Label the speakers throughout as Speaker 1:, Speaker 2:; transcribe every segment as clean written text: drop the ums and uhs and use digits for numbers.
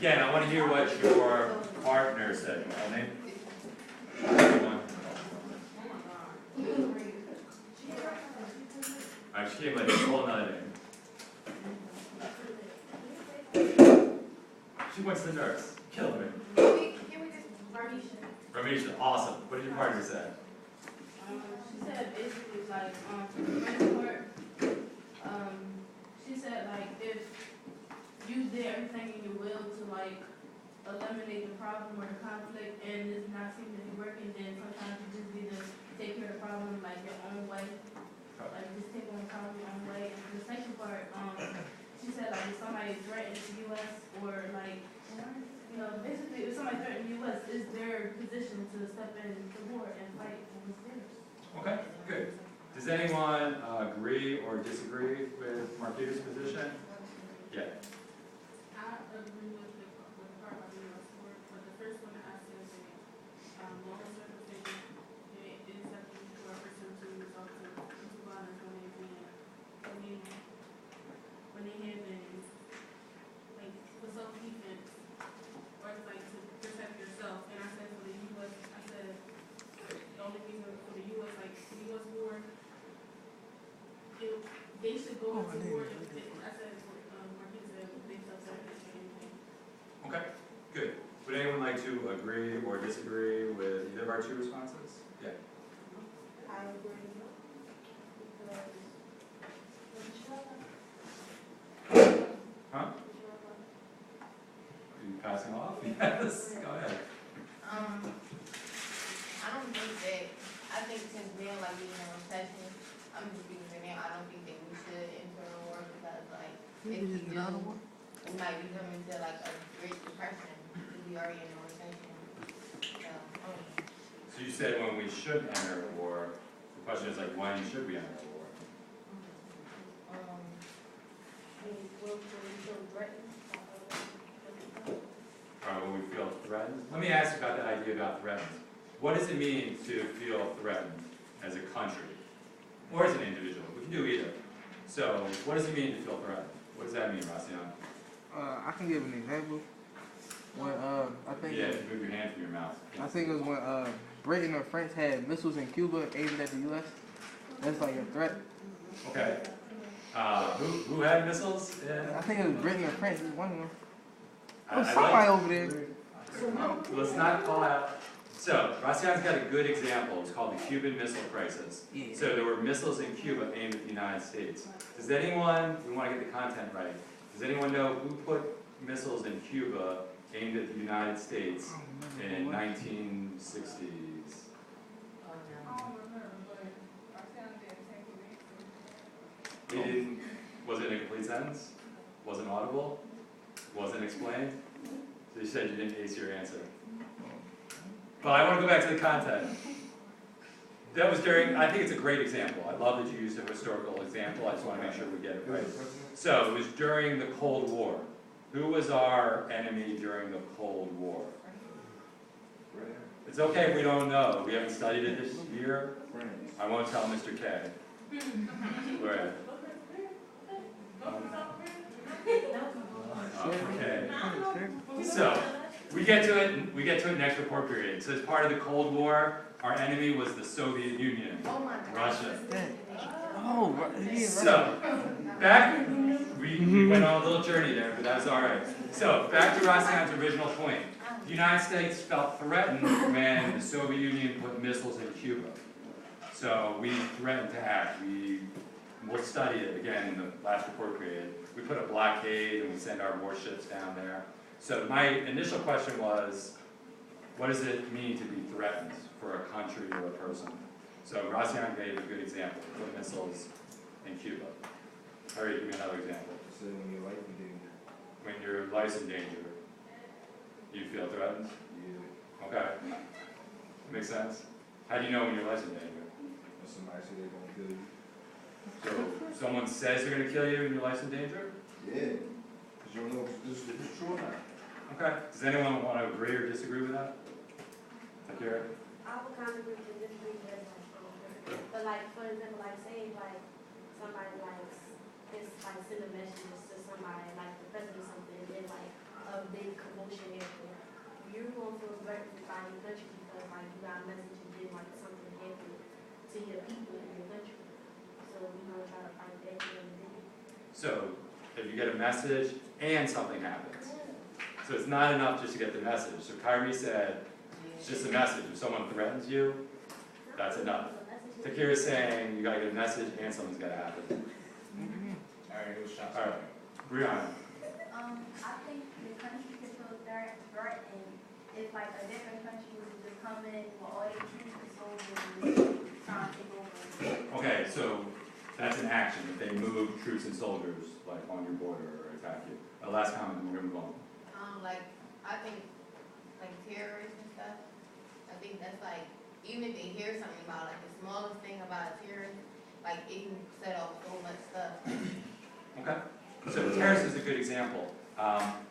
Speaker 1: Again, I want to hear what your partner said. Name? Anyone? Alright, she came like a whole nother name. She went to the nurse. Killed me.
Speaker 2: Can we just
Speaker 1: Ramisha, awesome. What did your partner say?
Speaker 2: she said basically like for the most part, she said like if you did everything in your will to like eliminate the problem or the conflict and it's not seeming to be working, then sometimes you just need to take care of the problem like your own way. Like just take on the problem your own way. And the second part, she said like if somebody threatens the US or like basically if somebody threatens the US, it's their position to step in the war and fight when it's theirs.
Speaker 1: Okay, good. Does anyone agree or disagree with Marquita's position? Yeah.
Speaker 3: I agree with the part about the U.S. court, but the first one I said that local circumstances it is acceptable for a person to resort to violence when they have been like for self-defense or like to protect yourself. And I said for the U.S. I said the only reason for the U.S. like the U.S. war, they should go into war. I said Marquis said they self-sacrifice or anything.
Speaker 1: Okay, good. Would anyone like to agree or disagree with either of our two responses? Yeah.
Speaker 2: I agree.
Speaker 1: Huh? Are you passing off? Yes. Go ahead.
Speaker 4: I don't think that, I think since now, like, being in a recession, I'm just speaking for now, I don't think that we should enter a war because, like, if we do, we might be coming to, like, a great depression because we already in a recession.
Speaker 1: So you said when we should enter a war. The question is like, when should we enter a war? When we feel threatened. Let me ask you about that idea about threatened. What does it mean to feel threatened as a country? Or as an individual? We can do either. So, what does it mean to feel threatened? What does that mean, Racian?
Speaker 5: I can give an example. When I think
Speaker 1: Yeah, move your hand from your mouth.
Speaker 5: I think it was when Britain or France had missiles in Cuba aimed at the U.S. That's like a threat.
Speaker 1: Okay. Who had missiles?
Speaker 5: I think it was Britain or France. It was one of them.
Speaker 1: I
Speaker 5: Somebody over there.
Speaker 1: Let's not call out. So, Racian's got a good example. It's called the Cuban Missile Crisis.
Speaker 5: Yeah.
Speaker 1: So there were missiles in Cuba aimed at the United States. Does anyone, we want to get the content right, does anyone know who put missiles in Cuba aimed at the United States in 1960s?
Speaker 3: I don't remember, but Roxanne didn't take it.
Speaker 1: He didn't, was it a complete sentence? Wasn't audible? Wasn't explained? So you said you didn't ace your answer. Well, I want to go back to the content. That was during, I think it's a great example. I love that you used a historical example. I just want to make sure we get it right. So it was during the Cold War. Who was our enemy during the Cold War? It's okay if we don't know. We haven't studied it this year. I won't tell Mr. K. Where? Okay. So we get to it. We get to it next report period. So as part of the Cold War, our enemy was the Soviet Union, Russia.
Speaker 5: Oh, yeah,
Speaker 1: So back, we went on a little journey there, but that's all right. So back to Racian's original point. The United States felt threatened when the Soviet Union put missiles in Cuba. So we threatened to act. We'll study it again in the last report period. We put a blockade and we send our warships down there. So my initial question was, what does it mean to be threatened for a country or a person? So Racian gave a good example. Put missiles in Cuba. Hurry, give me another example.
Speaker 6: So when your life in danger.
Speaker 1: When your life's in danger, you feel threatened?
Speaker 6: Yeah.
Speaker 1: Okay. Makes sense? How do you know when your life's in danger?
Speaker 6: When somebody say they're gonna kill you.
Speaker 1: So someone says they're going to kill you and your life's in danger?
Speaker 6: Yeah. Because you don't know if this is true or not.
Speaker 1: Okay. Does anyone want to agree or disagree with that? Akira?
Speaker 7: I would kind of agree with this reason, but like for example, like say like somebody like it's like send a message to somebody like the president or something, and then like a of the commotion after. You're going to feel threatened by your country because like you got a message and then like something happened to your people in your country. So we're gonna try to fight that in the day.
Speaker 1: So if you get a message and something happens. So it's not enough just to get the message. So Kyrie said, it's just a message. If someone threatens you, that's enough. Takira's saying you gotta get a message and something's gotta happen.
Speaker 6: Alright, it was shots.
Speaker 1: All right, Brianna.
Speaker 8: I think the country can feel threatened if like a different country was to come in with all their troops and soldiers and trying to take over.
Speaker 1: Okay, so that's an action. If they move troops and soldiers like on your border or attack you. Last comment, and we're gonna move on.
Speaker 4: Like, I think, like terrorists and stuff, I think that's like, even if they hear something about, like, the smallest thing about a terrorist, like, it can set off so much stuff.
Speaker 1: Okay, so terrorist is a good example.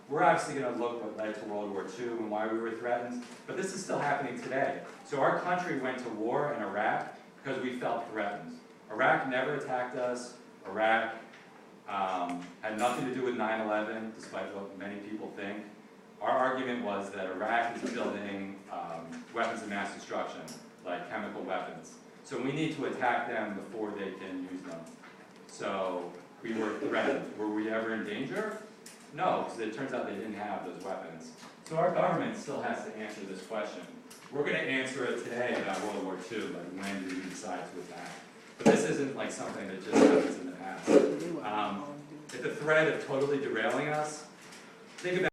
Speaker 1: We're obviously going to look what led to World War II and why we were threatened, but this is still happening today. So our country went to war in Iraq because we felt threatened. Iraq never attacked us. Iraq had nothing to do with 9/11, despite what many people think. Our argument was that Iraq is building weapons of mass destruction, like chemical weapons. So we need to attack them before they can use them. So we were threatened. Were we ever in danger? No, because it turns out they didn't have those weapons. So our government still has to answer this question. We're going to answer it today about World War II, like when did we decide to attack? But this isn't like something that just happens in the past. If the threat of totally derailing us, think about